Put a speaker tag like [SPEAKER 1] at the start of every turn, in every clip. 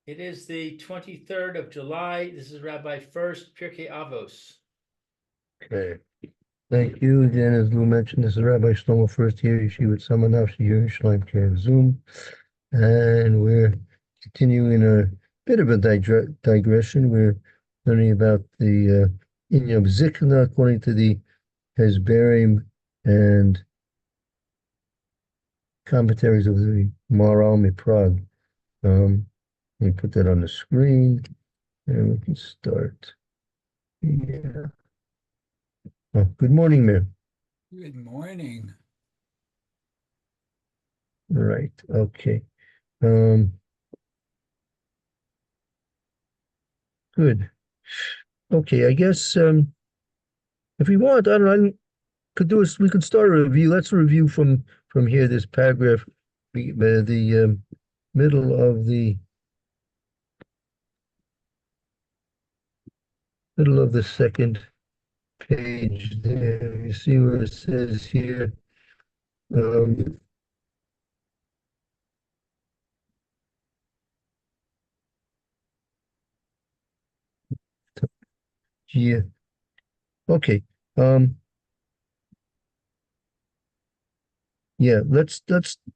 [SPEAKER 1] It is the 23rd of July. This is Rabbi Furst, Pierke Avos.
[SPEAKER 2] Okay. Thank you. Again, as Lou mentioned, this is Rabbi Shlomo Furst here, Yeshiva Tzemach Yerushalayim Zoom. And we're continuing a bit of a digression. We're learning about the Inyan of Zikna according to the Hezberim and commentaries of the Maharal Miprag. Let me put that on the screen and we can start. Yeah. Oh, good morning, Mayor.
[SPEAKER 3] Good morning.
[SPEAKER 2] Right. Okay. Good. Okay. I guess if we want, I don't know, we could start a review. Let's review from here. This paragraph, the middle of the second page. There, you see where it says here. Yeah. Okay. Yeah. Let's.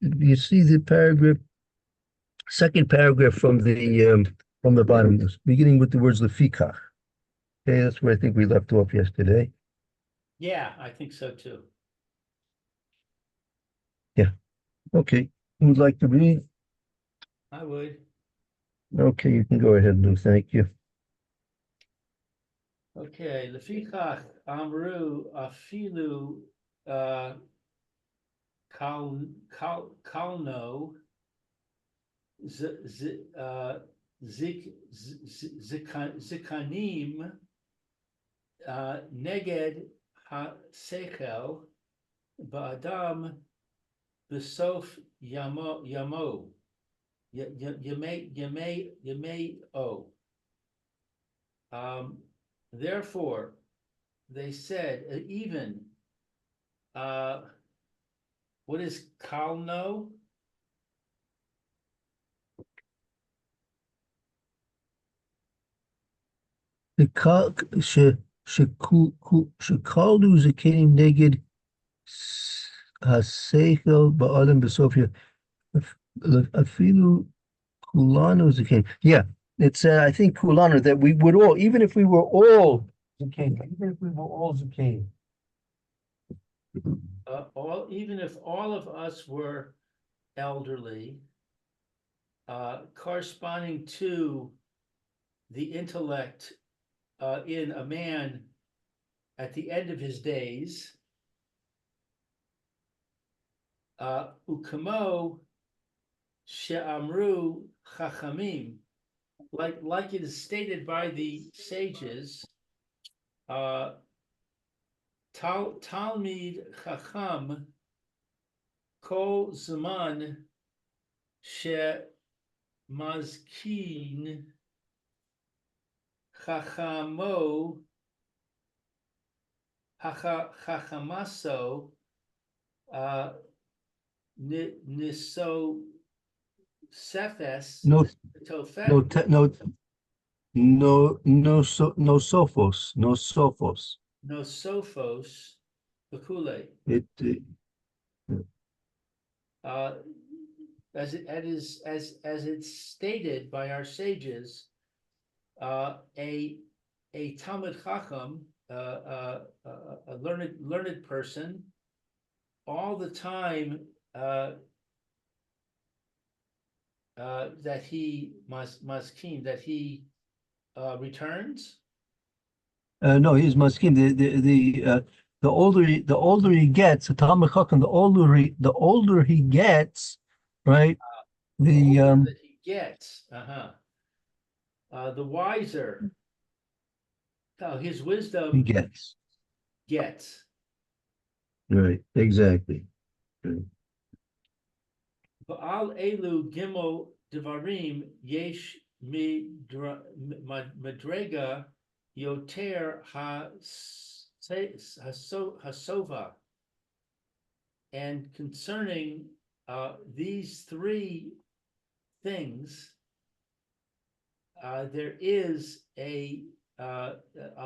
[SPEAKER 2] You see the paragraph, second paragraph from the bottom, beginning with the words lefikach. Okay, that's where I think we left off yesterday.
[SPEAKER 1] Yeah, I think so too.
[SPEAKER 2] Yeah. Okay. Who would like to read?
[SPEAKER 1] I would.
[SPEAKER 2] Okay, you can go ahead, Lou. Thank you.
[SPEAKER 1] Okay, lefikach amru afilu kalno zikanim neged ha-sechel ba'adam b'sof yamo yamei o. Therefore, they said, even what is kalno?
[SPEAKER 2] שכלו זקנים נגד השכל באדם בסוף אפילו כולנו זקנים. Yeah, it's I think כולנו, that we would all, even if we were all זקנים,
[SPEAKER 1] Even if all of us were elderly, corresponding to the intellect in a man at the end of his days, ukamo she'amru chachamim, like it is stated by the sages, Talmid Chacham Kol Zaman She Mazkin Chachamo Chachamaso Niso Sefes
[SPEAKER 2] Tofet. No sophos.
[SPEAKER 1] No sophos, Bakule. As it's stated by our sages, a Talmid Chacham, a learned person, all the time that he maskin, that he returns.
[SPEAKER 2] No, he's maskim. The older he gets, the Talmid Chacham, the older he gets, right?
[SPEAKER 1] The older that he gets, the wiser his wisdom
[SPEAKER 2] he gets. Right, exactly. Right.
[SPEAKER 1] Ba'al elu gimel devarim yesh madrega yoter hasova. And concerning these three things, there is a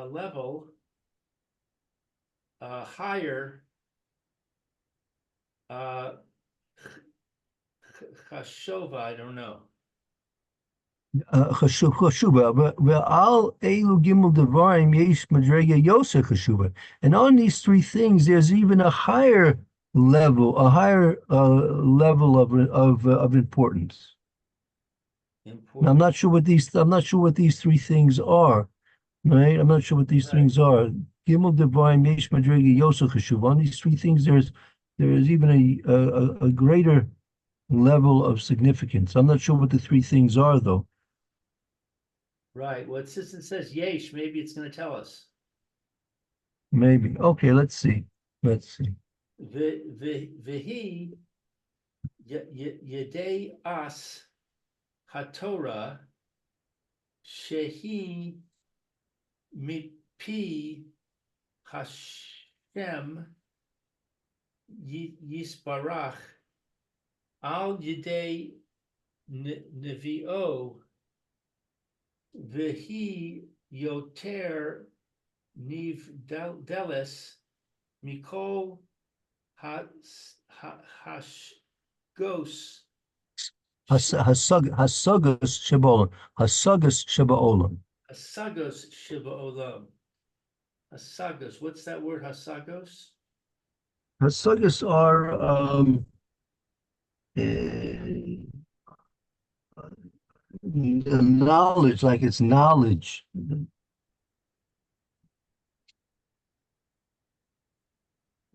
[SPEAKER 1] level higher chashova, I don't know.
[SPEAKER 2] חשובה, ועל אילו גימל דברים יש מדרגה יוסר חשובה. And on these three things, there's even a higher level of importance. Now, I'm not sure what these three things are, right? I'm not sure what these things are. Gimel divine yesh madrega yosel cheshuv. On these three things, there is even a greater level of significance. I'm not sure what the three things are, though.
[SPEAKER 1] Right. Well, since it says yesh, maybe it's going to tell us.
[SPEAKER 2] Maybe. Okay, let's see.
[SPEAKER 1] V'hi yedei as haTorah shehi mipi Hashem yisbarach al yedei nevio v'hi yoter nivdeles mikol hashgos
[SPEAKER 2] Hasagas shebaolam.
[SPEAKER 1] hasagos shibaolam. Hasagos. What's that word? Hasagos.
[SPEAKER 2] Hasagas are knowledge, like it's knowledge.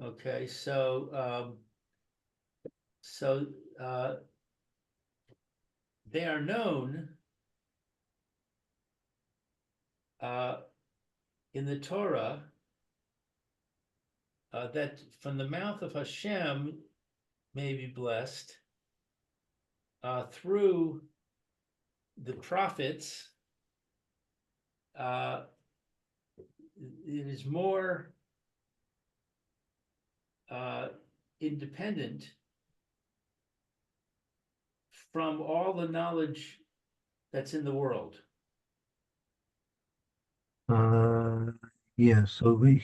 [SPEAKER 1] Okay, so they are known in the Torah that from the mouth of Hashem may be blessed through the prophets. It is more independent from all the knowledge that's in the world.
[SPEAKER 2] Yeah, so on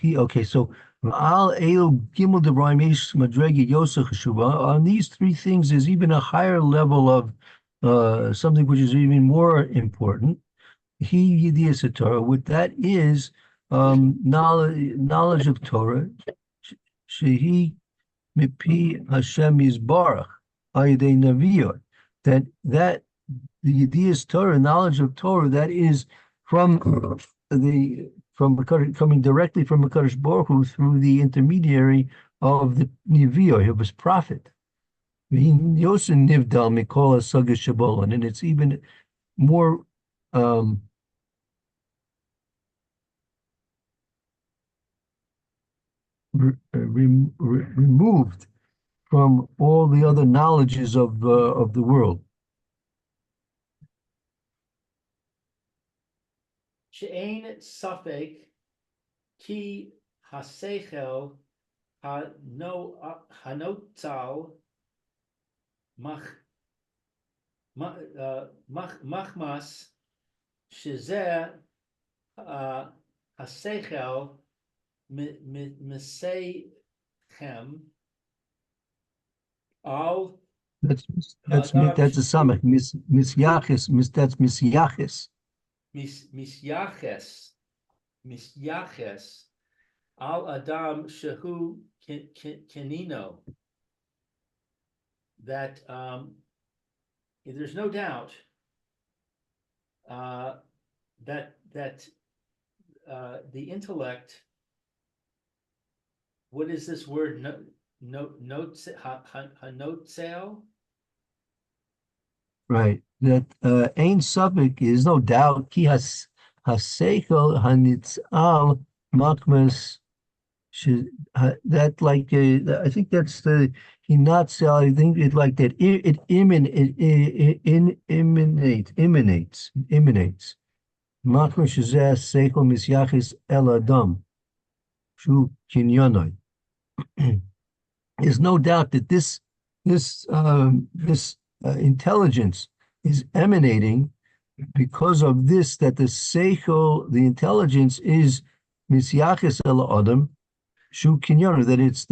[SPEAKER 2] these three things, there's even a higher level of something which is even more important. Torah, what that is knowledge of Torah. Shehi mipi Hashem Yisbarach ayidei Naviyot. That the Yedias Torah, knowledge of Torah, that is coming directly from HaKadosh Baruch Hu through the intermediary of the Nevi'ah, of his prophet. And it's even more removed from all the other knowledges of the world.
[SPEAKER 1] She'ein safek ki hasechel hanotzal machmas shezeh hasechel mesechem al.
[SPEAKER 2] That's a samach misyaches that's misyaches.
[SPEAKER 1] Misyaches al Adam shehu kenino. That there's no doubt that the intellect. What is this word? Hanotzel.
[SPEAKER 2] Right. That Ein Safek is no doubt ki haseichel hanitzal makmes. That like I think that's the hinatzel. I think it like that. It emanates. Makmes shezeh seichel misyachis el adam. Shu kinyanoi. There's no doubt that this intelligence is emanating because of this, that the seichel, the intelligence, is misyaches el adam shu kinyanu, that it's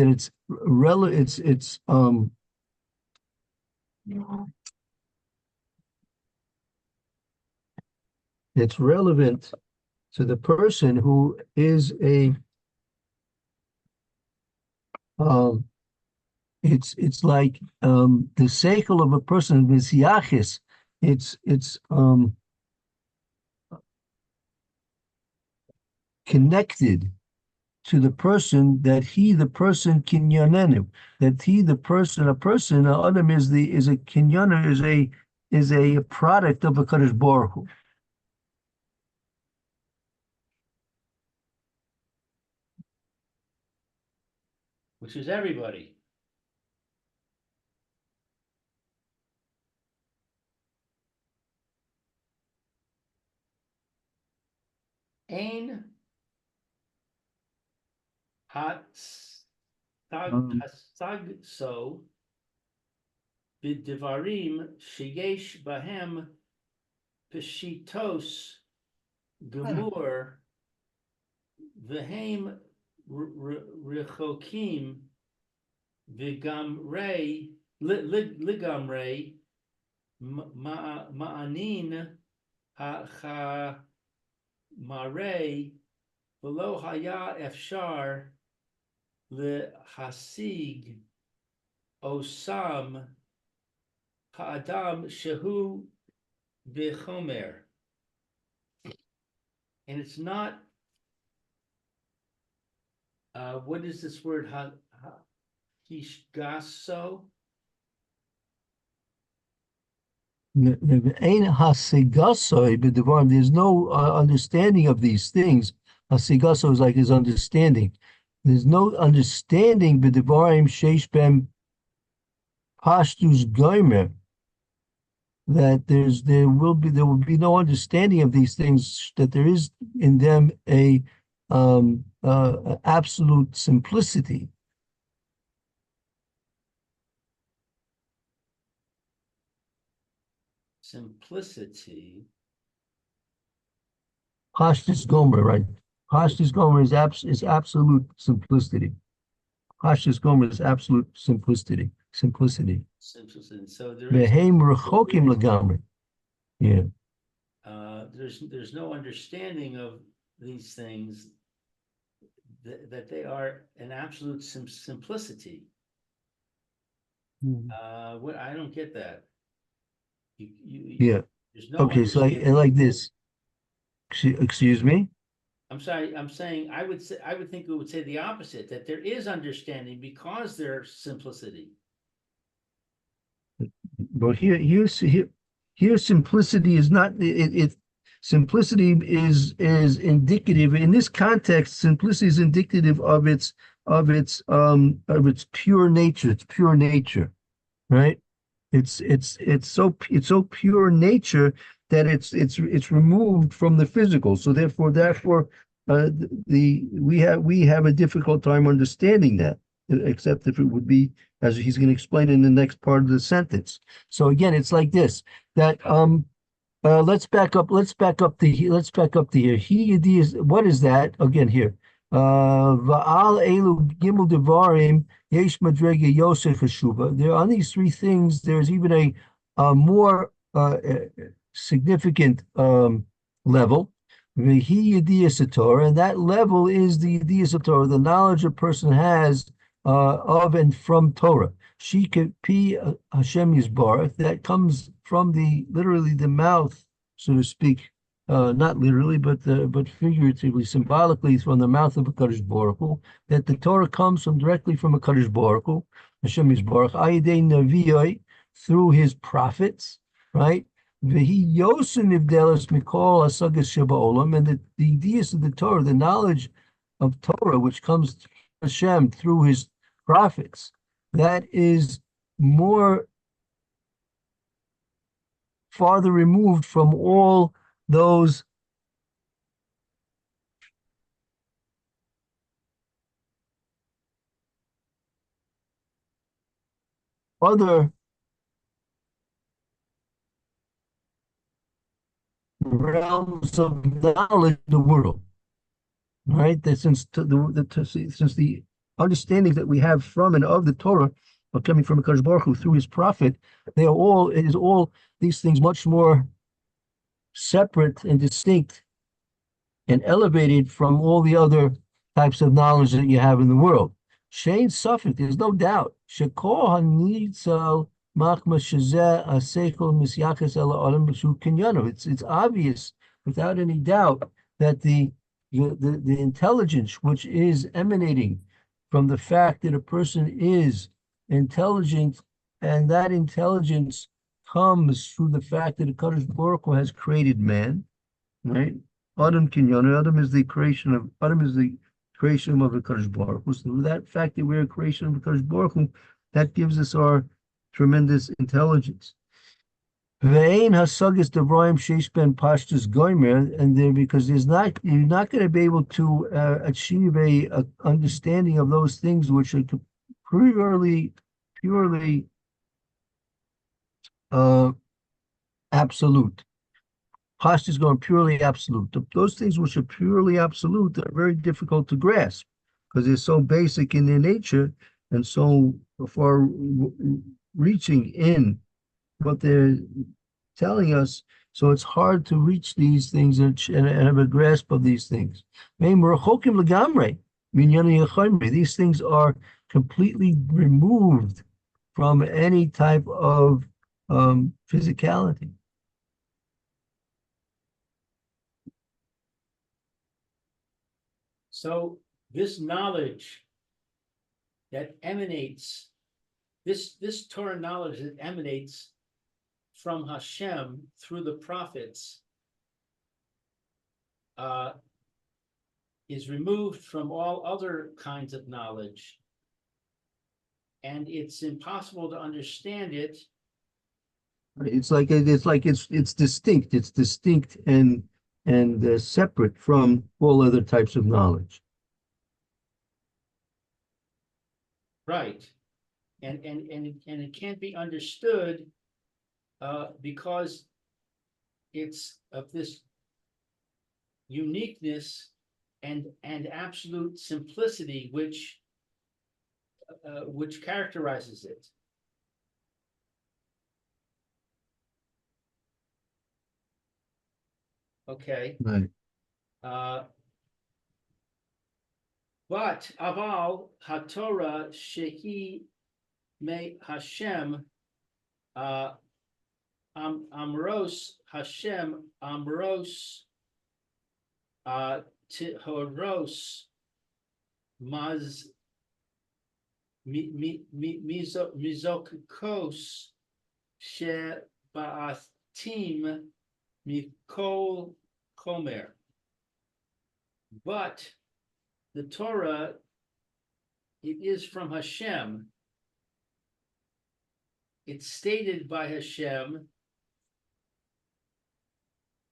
[SPEAKER 2] it's relevant to the person who is a um it's like the seichel of a person misyaches, it's connected to the person, that he, the person, kinyanenu, that he, the person, Adam is a kinyanu, is a product of a Kadosh Baruch Hu.
[SPEAKER 1] which is everybody. Ein hasagso b'divarim sheyesh bahem peshitos gemur v'hem rechokim v'gamrei ligamrei ma'anin ha marei v'lo haya efshar lehasig osam ha'adam shehu b'chomer. And it's not, what is this word? Hishgaso?
[SPEAKER 2] Ein hasigasoi b'devarim. There's no understanding of these things. Hasigaso is like his understanding. There's no understanding b'devarim sheish bem pashtus goymer. That there will be no understanding of these things, that there is in them a absolute simplicity.
[SPEAKER 1] Simplicity.
[SPEAKER 2] Pashtus gomer, right? Pashtus gomer is absolute simplicity. Pashtus gomer is absolute simplicity. Simplicity.
[SPEAKER 1] So there is
[SPEAKER 2] Vehem rechokim legamer. Yeah.
[SPEAKER 1] There's no understanding of these things, that they are an absolute simplicity. What, I don't get that.
[SPEAKER 2] Yeah.
[SPEAKER 1] There's no
[SPEAKER 2] Okay, so like this. Excuse me?
[SPEAKER 1] I'm sorry, I'm saying, I would think it would say the opposite, that there is understanding because there's simplicity.
[SPEAKER 2] But here simplicity is not it. Simplicity is indicative in this context. Simplicity is indicative of its pure nature. Its pure nature, right? It's so pure nature that it's removed from the physical. So therefore, we have a difficult time understanding that, except if it would be, as he's going to explain in the next part of the sentence. So again, it's like this, that let's back up to here. What is that again here? Va'al elu gimel devarim yesh madrega yosef hashuva. There, on these three things, there's even a more significant level. V'hi yediyas Torah, and that level is the yediyas Torah, the knowledge a person has of and from Torah. She could be Hashem Yisbarach, that comes from literally the mouth, so to speak, not literally, but figuratively, symbolically, from the mouth of a Kadosh Baruch Hu, that the Torah comes directly from a Kadosh Baruch Hu, Hashem Yisbarach, Ayidei Naviyoi, through his prophets, right? V'hi yosin ivdelas mikol asagas sheba'olam, and the ideas of the Torah, the knowledge of Torah, which comes to Hashem through his prophets, that is more farther removed from all those other realms of knowledge in the world. Right? That since the understandings that we have from and of the Torah are coming from Hakadosh Baruch Hu through His prophet, it is all these things much more separate and distinct and elevated from all the other types of knowledge that you have in the world. Shane Suffolk, there's no doubt. Shekor Hanitzal Machma Shazeh Aseichel Misyaches Ela Olam B'Shu Kinyano. It's obvious, without any doubt, that the intelligence which is emanating from the fact that a person is intelligent, and that intelligence comes through the fact that Hakadosh Baruch Hu has created man, right? Adam Kinyan, Adam is the creation of the Hakadosh Baruch Hu. So that fact that we're a creation of the Hakadosh Baruch Hu, that gives us our tremendous intelligence. Ve'ein hasagis devroim sheish ben pashtus goymer, and there because you're not going to be able to achieve a understanding of those things which are purely absolute. Pashtus is going purely absolute. Those things which are purely absolute are very difficult to grasp because they're so basic in their nature and so far reaching in what they're telling us. So it's hard to reach these things and have a grasp of these things. These things are completely removed from any type of physicality.
[SPEAKER 1] So this knowledge that emanates, this Torah knowledge that emanates from Hashem through the prophets is removed from all other kinds of knowledge, and it's impossible to understand it.
[SPEAKER 2] It's distinct. It's distinct and separate from all other types of knowledge.
[SPEAKER 1] Right, and it can't be understood because it's of this uniqueness and absolute simplicity which characterizes it. Okay.
[SPEAKER 2] Right.
[SPEAKER 1] But aval haTorah shehi me Hashem amros Hashem amros tihoros maz mizokos she ba'atim mikol chomer. But the Torah, it is from Hashem. It's stated by Hashem.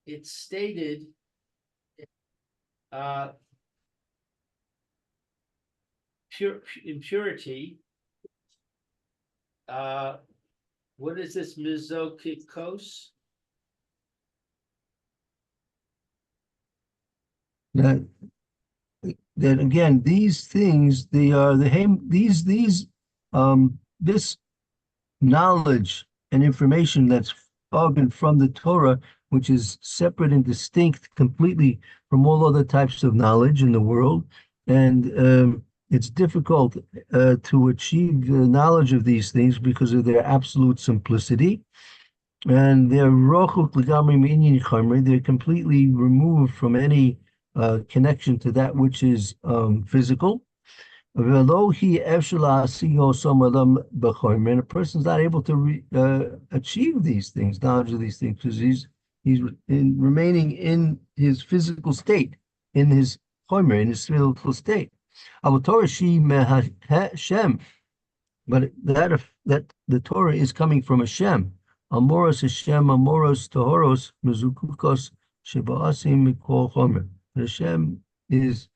[SPEAKER 1] It's stated in purity. What is this mizokikos?
[SPEAKER 2] That again, these things, they are this knowledge and information that's of and from the Torah, which is separate and distinct completely from all other types of knowledge in the world, and it's difficult to achieve the knowledge of these things because of their absolute simplicity. And they're completely removed from any connection to that which is physical. And a person's not able to achieve these things, knowledge of these things, because he's remaining in his physical state, in his chomer, in his physical state. But that the Torah is coming from Hashem. Amoros Hashem, Amoros Tohoros, Mezukukos, Sheba'asim Mikol Chomer. Hashem is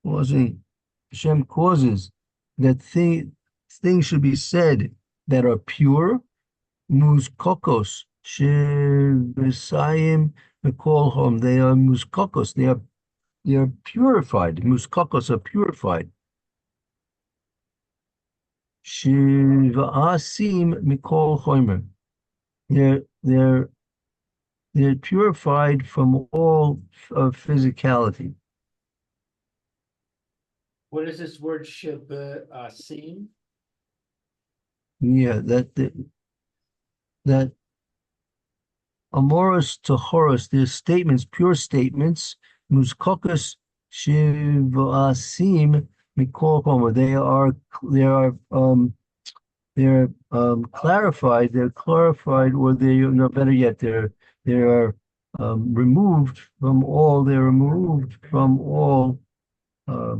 [SPEAKER 2] causing, Hashem causes that things should be said that are pure, Muz Kokos, Shebasayim Mikolchom, they are muskokos, they are purified. Muskokos are purified. Shiva'asim mikol chomer. They're purified from all physicality.
[SPEAKER 1] What is this word seem?
[SPEAKER 2] Yeah, that amoros to horos, they're statements, pure statements. Muskokos shiva'asim mikol chomer. They're clarified, or better yet, they are they're removed from all uh,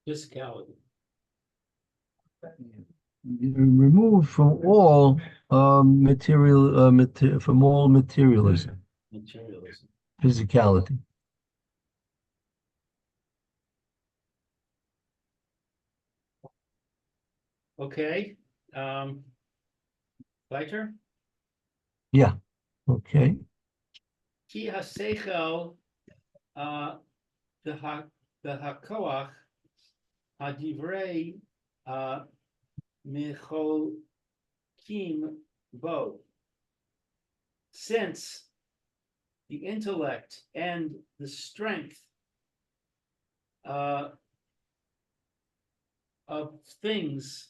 [SPEAKER 1] Physicality.
[SPEAKER 2] removed from all from all materialism,
[SPEAKER 1] Materialism.
[SPEAKER 2] physicality.
[SPEAKER 1] Okay. Weiter.
[SPEAKER 2] Yeah. Okay.
[SPEAKER 1] Ki hasechel v'hakoach hadivrei micholkim bo. Since the intellect and the strength of things,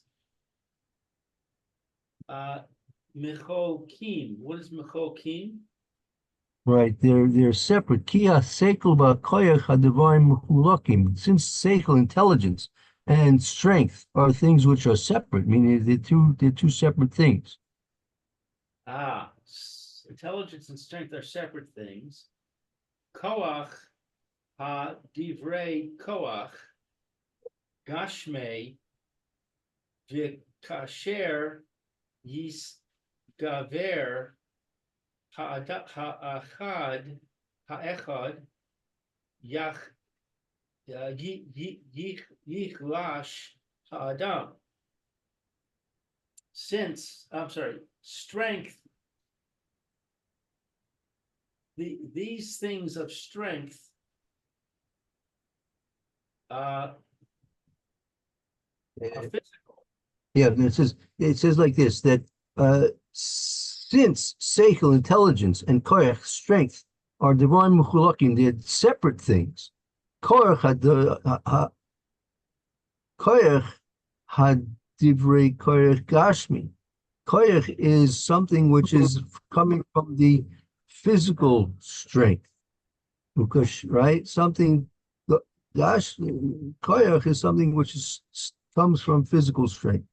[SPEAKER 1] micholkim. What is micholkim?
[SPEAKER 2] Right, they're separate. Kia sekel ba'koyach hadavarim mechulakim. Since sekel, intelligence, and strength are things which are separate, meaning they're two separate things.
[SPEAKER 1] Intelligence and strength are separate things. Koach ha divrei koach gashmei v'kasher yisgaver ha'achad yach yichlash ha'adam. Strength. These things of strength are physical.
[SPEAKER 2] Yeah, and it says like this, that since seichel, intelligence, and koyach, strength, are divine mechulakim, they're separate things. Koyach had divrei koyach gashmi. Koyach is something which is coming from the physical strength, because something. Gash koyach is something which comes from physical strength.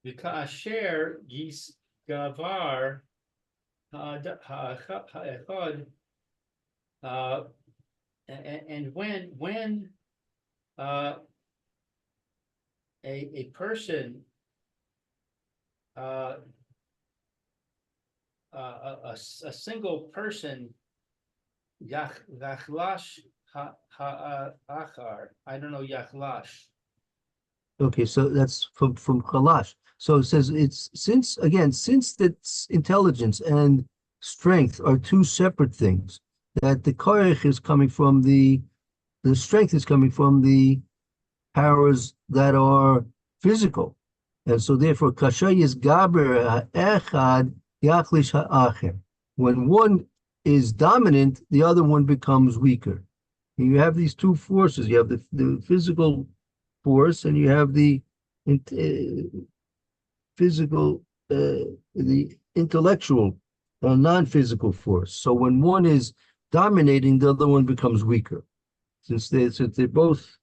[SPEAKER 1] V'ka'asher yisgavar ha'echad, and when a person a single person yachlash ha'achar. I don't know yachlash.
[SPEAKER 2] Okay, so that's from Chalash. So it says since that intelligence and strength are two separate things, that the koyach is coming from the strength is coming from the powers that are physical, and so therefore kasha is gaber echad yachlish ha'acher. When one is dominant, the other one becomes weaker. And you have these two forces. You have the physical force, and you have the physical, the intellectual, non-physical force. So when one is dominating, the other one becomes weaker. Since they're both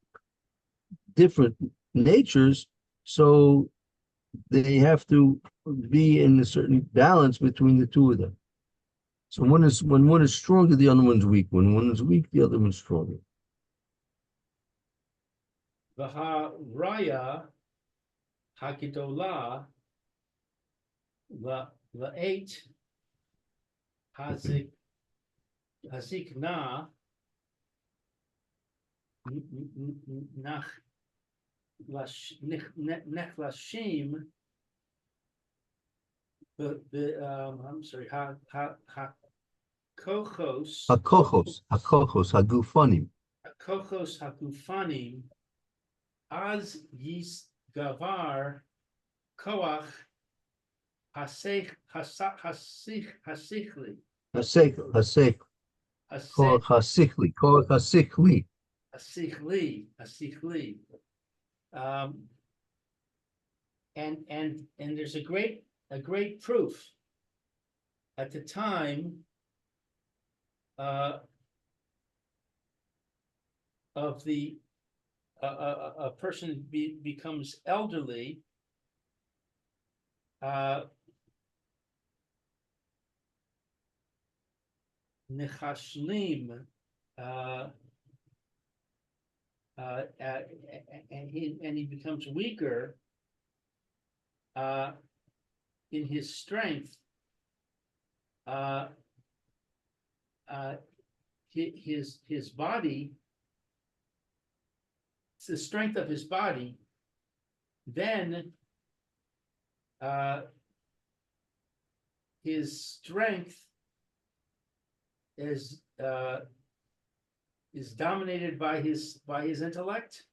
[SPEAKER 2] different natures, so they have to be in a certain balance between the two of them. So when one is stronger, the other one's weak. When one is weak, the other one's stronger.
[SPEAKER 1] V'haraya hagidola la'et hazikna nechlashim I'm sorry, kochos,
[SPEAKER 2] Hakochos, Hagufanim.
[SPEAKER 1] kochos hakufanim, az yis gavar, koach, hasichli,
[SPEAKER 2] Hasek, Korach Hasichli.
[SPEAKER 1] hasichli. And there's a great proof at the time of the a person becomes elderly. Nechashlim, and he becomes weaker in his strength. His body, it's the strength of his body, then his strength is dominated by his intellect.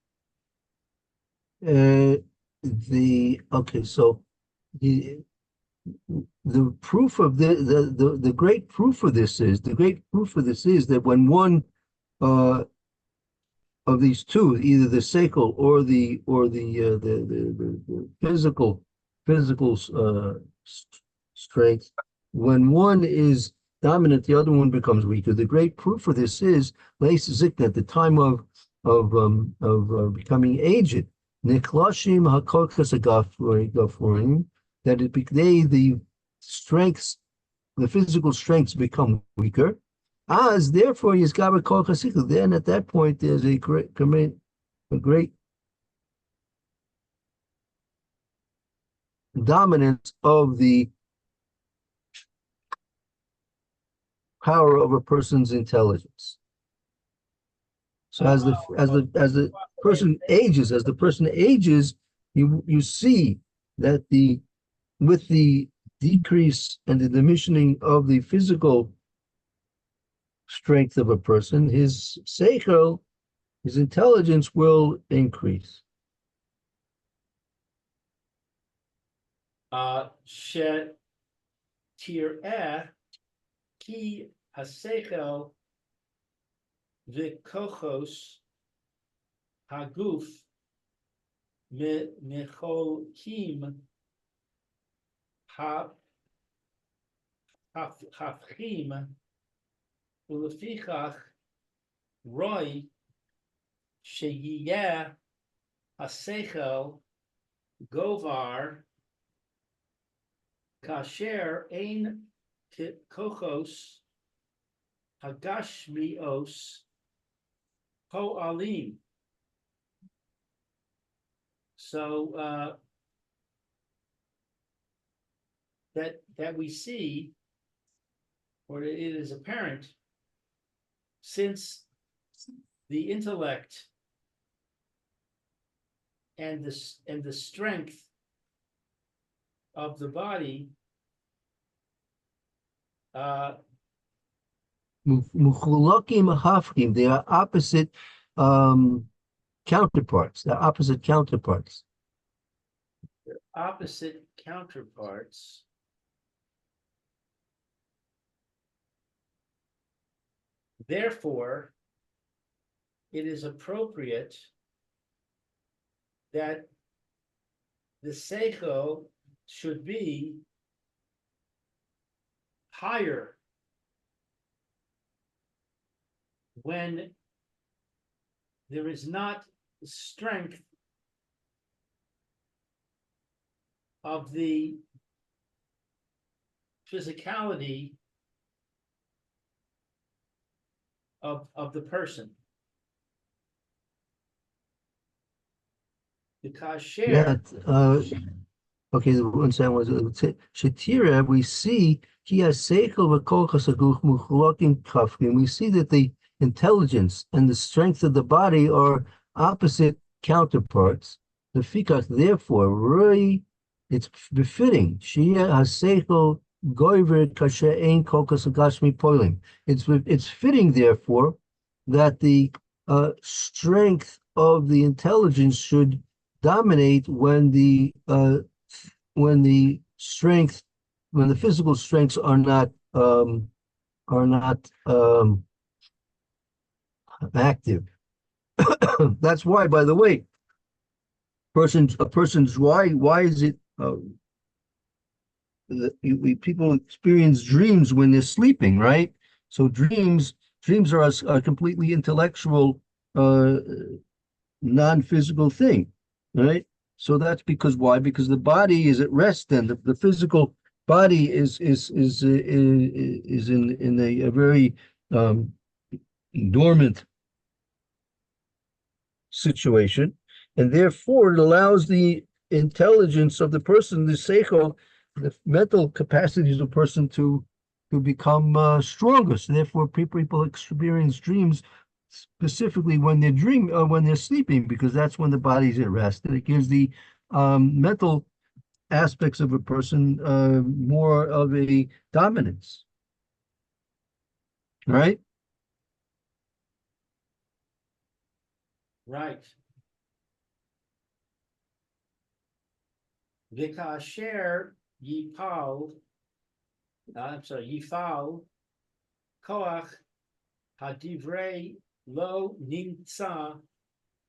[SPEAKER 2] So the proof of the great proof of this is that when one of these two, either the seichel or the physical strength, when one is dominant, the other one becomes weaker. The great proof for this is Zikna, at the time of becoming aged. Niklashim hakokas agafurim, that the strengths, the physical strengths become weaker. As therefore Yizgaba Kol Chasikl. Then at that point there's a great dominance of the power of a person's intelligence. So as the person ages, you see that with the decrease and the diminishing of the physical strength of a person, his seichel, his intelligence will increase.
[SPEAKER 1] Shetireh ki haseichel v'kochos haguf mecholkim hafchim ulefichach roi sheyiyeh haseichel govar kasher ein kochos hagashmios po'alim. So that we see, or it is apparent, since the intellect and the strength of the body
[SPEAKER 2] Muchulakim hafkim, they are opposite counterparts. They're opposite counterparts.
[SPEAKER 1] Therefore, it is appropriate that the seichel should be higher when there is not strength of the physicality of the person. Because
[SPEAKER 2] okay, one second was Shetira, we see we see that the intelligence and the strength of the body are opposite counterparts. The fikach, therefore, Roi it's befitting. Shia haseichel goiver kasher ein kokas agashmi poilim. It's fitting, therefore, that the strength of the intelligence should dominate when the strength when the physical strengths are not active. That's why, by the way, a person's why is it people experience dreams when they're sleeping, right? So dreams are a completely intellectual, non-physical thing, right? So that's because why? Because the body is at rest, and the physical body is in a very um, dormant situation, and therefore it allows the intelligence of the person, the seichel, the mental capacities of the person to become stronger. So therefore, people experience dreams specifically when when they're sleeping, because that's when the body's at rest, and it gives the mental aspects of a person more of a dominance, right?
[SPEAKER 1] Right. Vikasher yipal, yifal koach hadivrei lo nimtza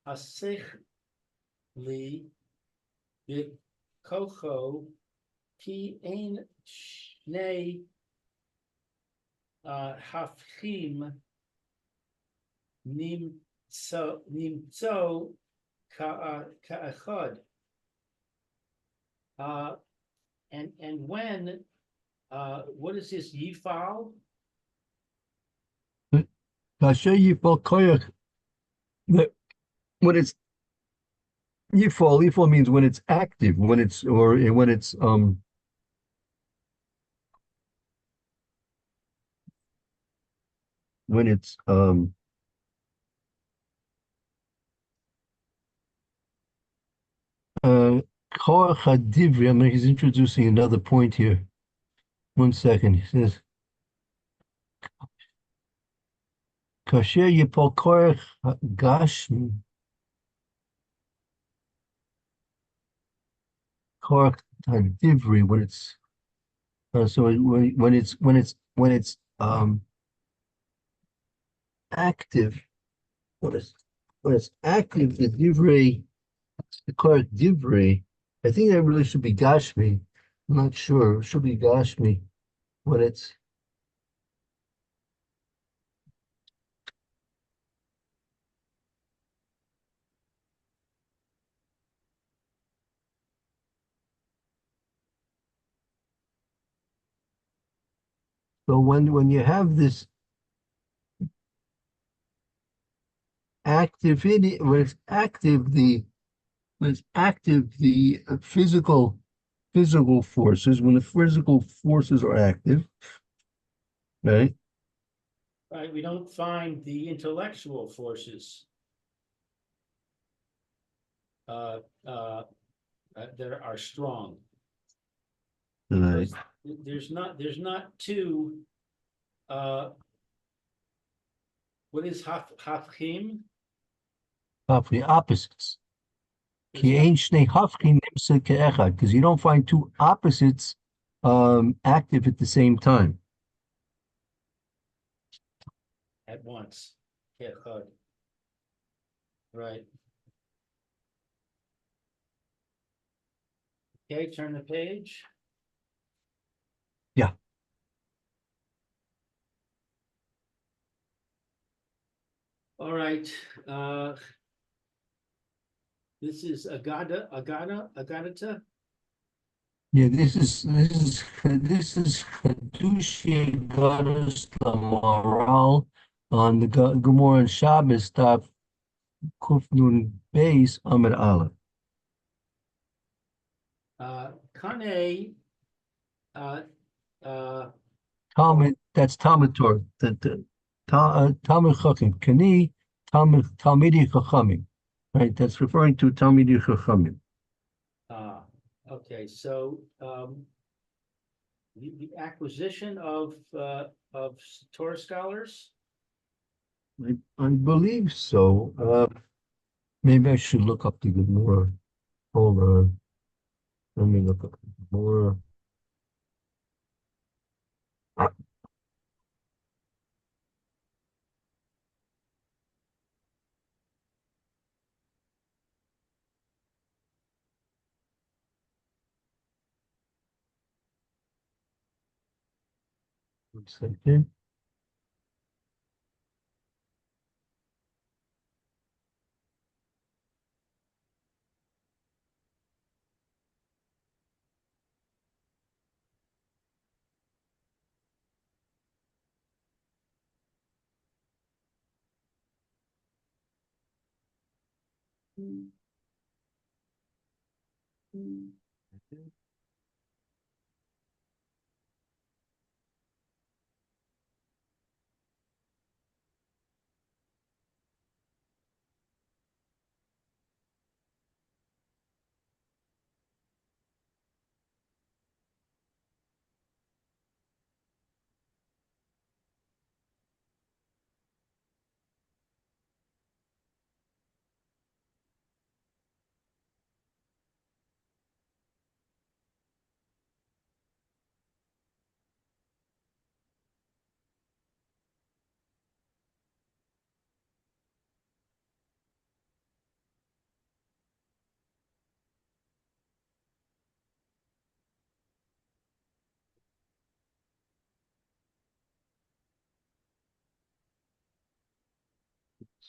[SPEAKER 1] asechli bikocho ki ein shnei hafchim nimtzo ka'echad. And when what is this yifal?
[SPEAKER 2] Kasher yifal koyach, when it's yifal means when it's active, when it's when it's koach hadivri. I mean, he's introducing another point here. 1 second. He says, Kasher yipol koach gashmi, koach hadivri, when it's so when it's active, when it's active, the correct divrei, I think that really should be gashmi. I'm not sure. It should be gashmi when it's so when you have this activity, when it's active, the physical forces, when the physical forces are active, right?
[SPEAKER 1] Right, we don't find the intellectual forces that are strong.
[SPEAKER 2] Right.
[SPEAKER 1] There's not two. What is hafchim?
[SPEAKER 2] The opposites. Because you don't find two opposites active at the same time.
[SPEAKER 1] At once. Echad. Right. Okay, turn the page.
[SPEAKER 2] Yeah.
[SPEAKER 1] All right. This is Agadata.
[SPEAKER 2] Yeah, this is Hadushi Goddess the Moral on the Gemara and Shabbos stuff, Kufnun Beis Amid Aleph.
[SPEAKER 1] Kane.
[SPEAKER 2] Talmud, that's Talmud Torah. Talmud Chacham. Kani Talmidi Chachamim. Right, that's referring to Talmidi Chachamim.
[SPEAKER 1] Okay, so, the acquisition of Torah scholars,
[SPEAKER 2] I believe so. Maybe I should look up the more. Hold on. Let me look up more. One second.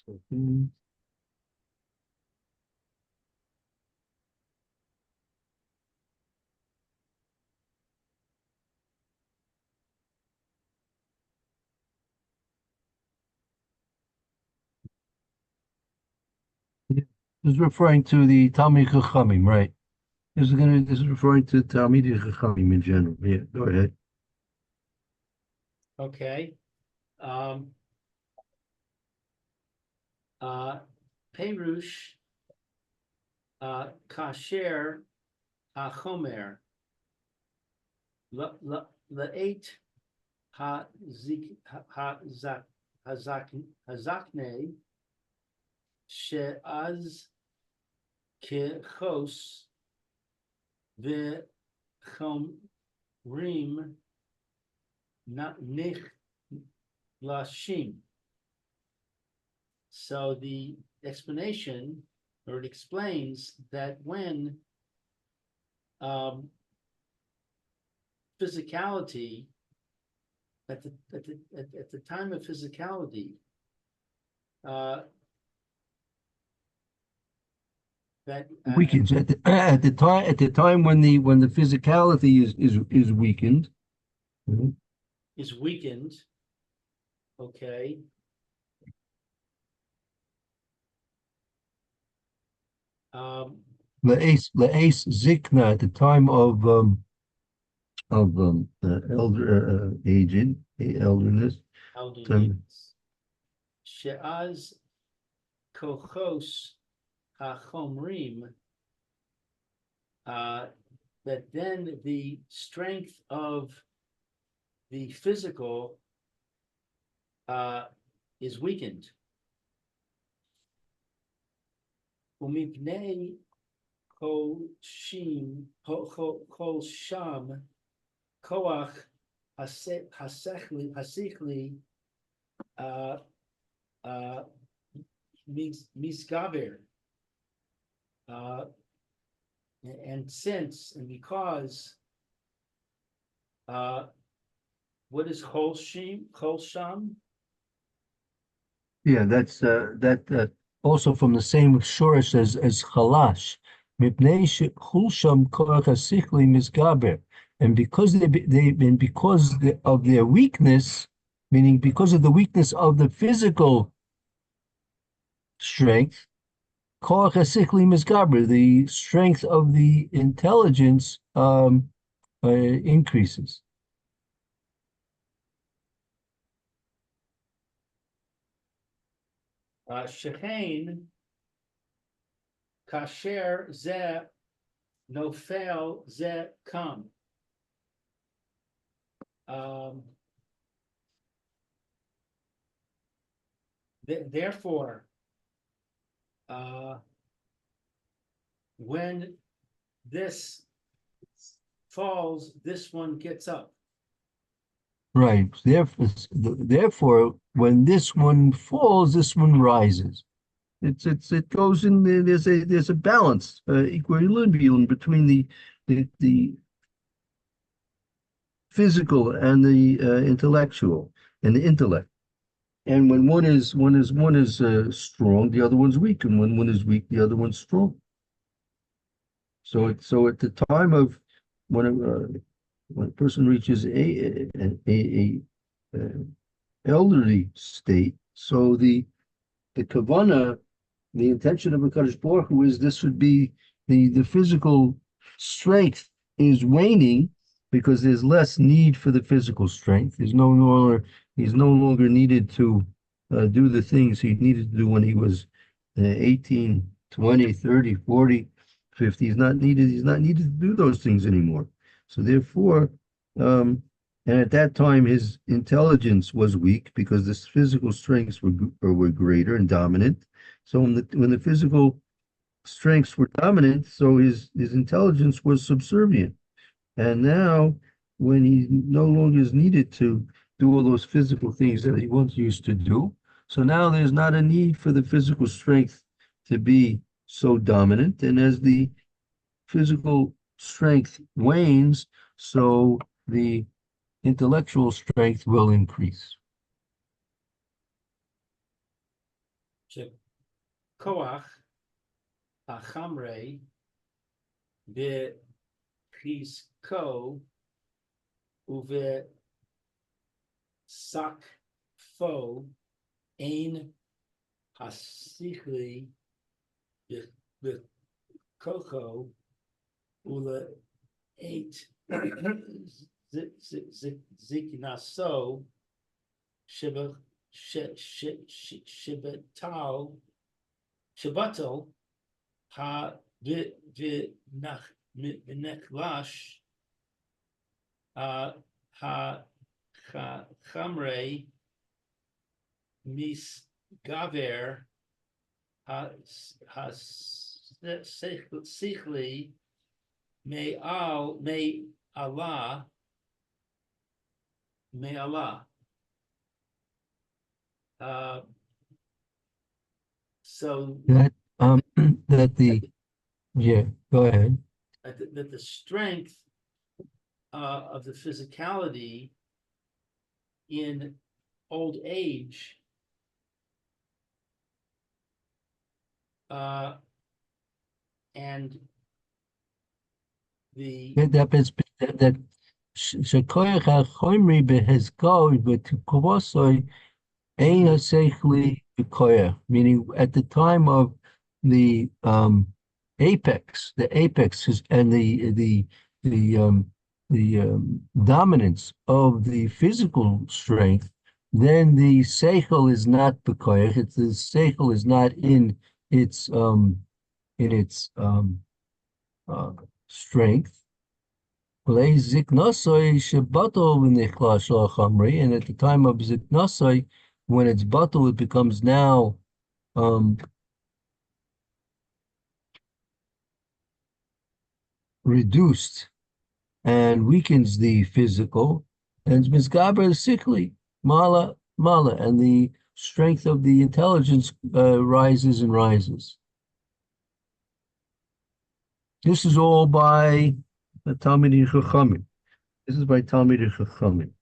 [SPEAKER 2] Second. Yeah. This is referring to the Talmid Chachamim, right? This is referring to Talmid Chachamim in general. Yeah, go ahead.
[SPEAKER 1] okay. Perush, kasher, hachomer, la'et hazakne, she'az kechos v'chomrim nich lashim. So the explanation, or it explains that when physicality, at the time of physicality, that
[SPEAKER 2] Weakens at the time when the physicality is weakened. Mhm.
[SPEAKER 1] is weakened, okay.
[SPEAKER 2] La'ace zikna at the time of elderness.
[SPEAKER 1] Elderliness. She'az kochos hachomrim, that then the strength of the physical is weakened. Umipnei kol sham koach hasichli misgaber, and since and because what is chol sham?
[SPEAKER 2] Yeah, that's that also from the same shorish as chalash. Mipnei shechulsham koach hasichli misgaber, and because of their weakness, meaning because of the weakness of the physical strength, koach hasichli misgaber, the strength of the intelligence increases.
[SPEAKER 1] Shechein kasher ze nofel ze kam. Therefore, when this falls, this one gets up.
[SPEAKER 2] Right. Therefore, when this one falls, this one rises. It goes in there. There's a balance, equilibrium between the physical and the intellectual and the intellect. And when one is strong, the other one's weak, and when one is weak, the other one's strong. So at the time of when when a person reaches a elderly state, so the kavana, the intention of HaKadosh Baruch Hu is this would be the physical strength is waning because there's less need for the physical strength. He's no longer needed to do the things he needed to do when he was 18, 20, 30, 40, 50. He's not needed to do those things anymore. So therefore, and at that time his intelligence was weak because the physical strengths were greater and dominant. So when the physical strengths were dominant, so his intelligence was subservient. And now, when he no longer is needed to do all those physical things that he once used to do, so now there's not a need for the physical strength to be so dominant. And as the physical strength wanes, so the intellectual strength will increase.
[SPEAKER 1] Koach achamre be chisko uve sakfo ein hasichli be koko ule eight ziknaso shibatal Shabbato ha v'nechlash ha chamre misgaver ha sichli may Allah so
[SPEAKER 2] That yeah, go ahead.
[SPEAKER 1] that the strength of the physicality in old age and the
[SPEAKER 2] That shekoyach hachoimri behezkol v'tukuvosoi ein haseichli b'koyach, meaning at the time of the apex, and the dominance of the physical strength, then the seichel is not b'koyach. The seichel is not in its strength. And at the time of ziknasai, when it's batal, it becomes now reduced and weakens the physical, and misgaber is sickly, mala, and the strength of the intelligence rises and rises. This is all by the Talmidei Chachamim. This is by Talmidei Chachamim.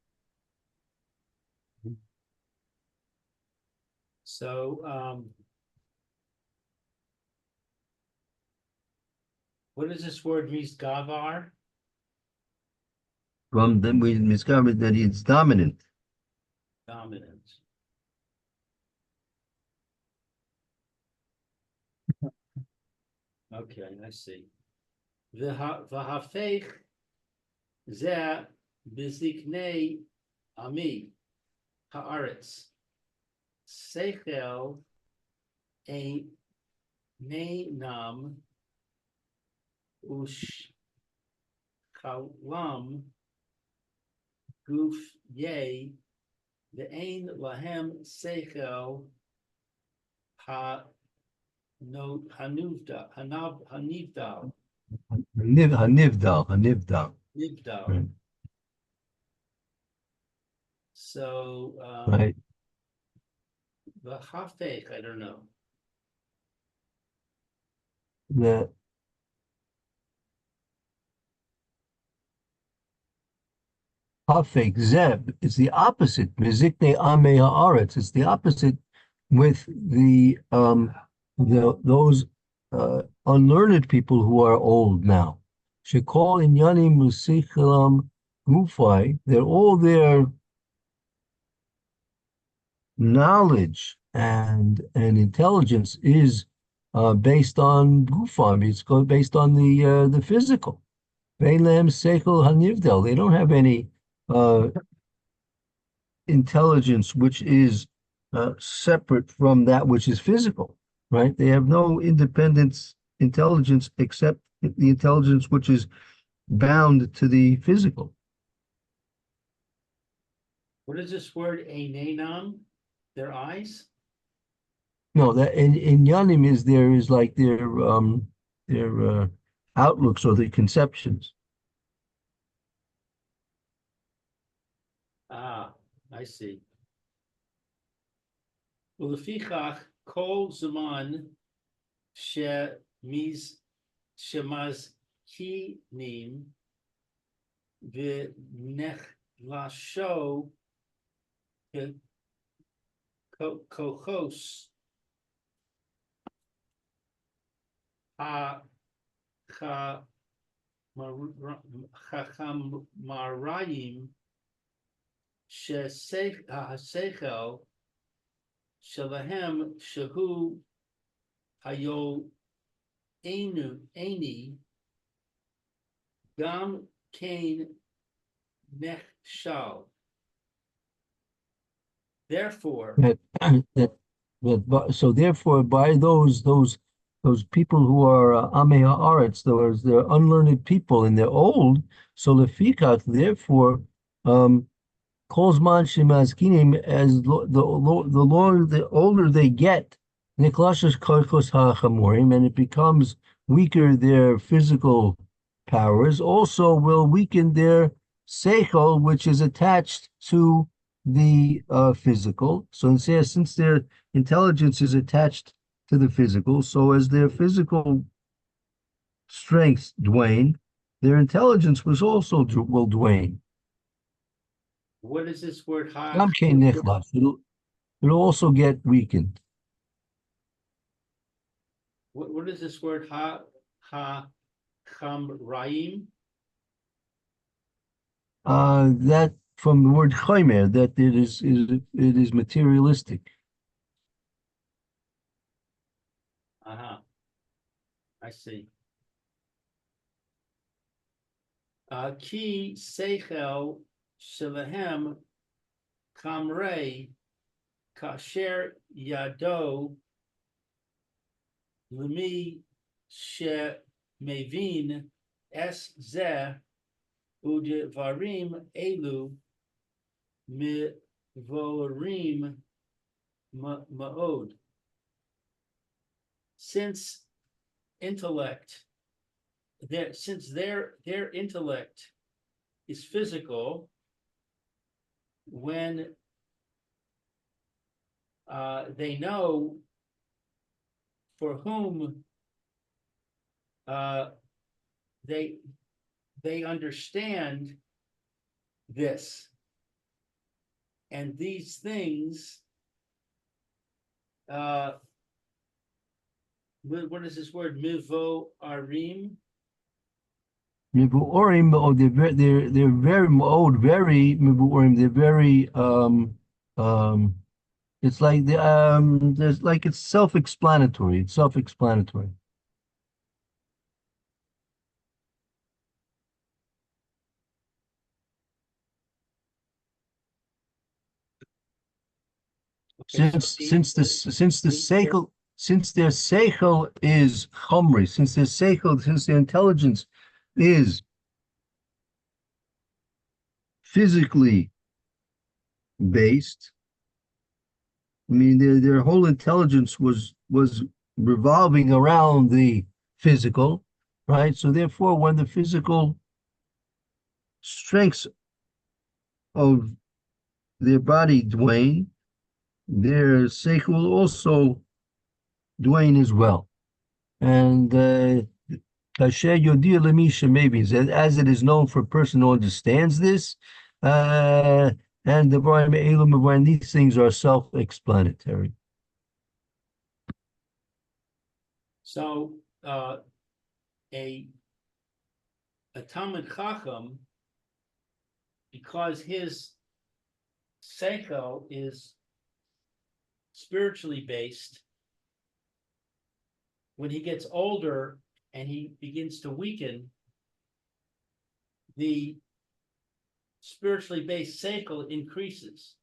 [SPEAKER 1] so what is this word misgavar?
[SPEAKER 2] From then we discovered that it's dominant.
[SPEAKER 1] Dominant. Okay, I see. V'hafech zeh b'ziknei ami haaretz seichel einam ush kalam guf yay the ain lahem seichel ha no hanivdal
[SPEAKER 2] Hanivdal.
[SPEAKER 1] nivdal.
[SPEAKER 2] Right.
[SPEAKER 1] So
[SPEAKER 2] Right.
[SPEAKER 1] the hafek, I don't know.
[SPEAKER 2] The Hafek Zeb is the opposite. Mizikne Ame Haaretz. It's the opposite with those unlearned people who are old now. Shekol Inyanim Musichelam Gufai. They're all their knowledge and intelligence is based on Gufam. It's based on the physical. Ve'lem Seichel Hanivdel. They don't have any intelligence which is separate from that which is physical, right? They have no independent intelligence except the intelligence which is bound to the physical.
[SPEAKER 1] What is this word? Einenam? Their eyes?
[SPEAKER 2] No, that in Yanim is like their outlooks or their conceptions.
[SPEAKER 1] Ah, I see. Ulefichach kol zaman shemaz kinim v'nechlasho kochos ha-chamarayim שהשכל שלהם שהוא היו איני גם כן נכשל. Therefore,
[SPEAKER 2] So therefore, by those people who are Amei Haaretz, they're unlearned people and they're old. So lefikach, therefore, Kolzman Shemazkinim, as the older they get, Niklashes Koikos HaChamorim, and it becomes weaker, their physical powers also will weaken their seichel, which is attached to the physical. So it says, since their intelligence is attached to the physical, so as their physical strengths wane, their intelligence will wane.
[SPEAKER 1] what is this word?
[SPEAKER 2] It'll also get weakened.
[SPEAKER 1] What is this word? Chamraim?
[SPEAKER 2] That from the word chaymer, that it is materialistic.
[SPEAKER 1] I see. Ki seichel shelahem kamrei kasher yado lemi she mevin es ze udevarim elu mivorim ma'od. Since their intellect is physical, when they know for whom they understand this, and these things, what is this word? Mivo arim.
[SPEAKER 2] Mivuorim, they're very old, very mivuorim. They're very It's like there's like it's self-explanatory. It's self-explanatory.
[SPEAKER 1] Okay,
[SPEAKER 2] Since the since their seichel is chomri, since their intelligence is physically based, I mean, their whole intelligence was revolving around the physical, right? So therefore, when the physical strengths of their body dwane, their seichel will also dwane as well. And kasher yodir lemisha maybe as it is known for a person who understands this, and these things are self-explanatory.
[SPEAKER 1] So, a Talmid Chacham, because his seichel is spiritually based, when he gets older and he begins to weaken, the spiritually based seichel increases.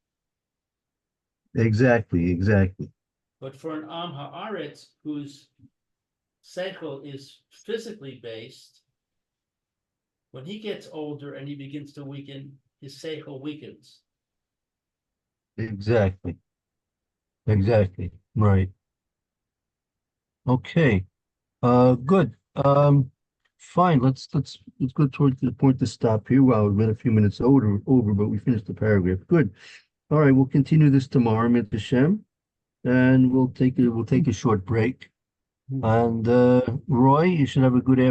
[SPEAKER 2] Exactly.
[SPEAKER 1] But for an Am Haaretz whose seichel is physically based, when he gets older and he begins to weaken, his seichel weakens.
[SPEAKER 2] Exactly. Right. Okay. Good. Fine. Let's go towards the point to stop here. Well, we've been a few minutes over, but we finished the paragraph. Good. All right, we'll continue this tomorrow, Mit Hashem, and we'll take a short break. And Roy, you should have a good afternoon.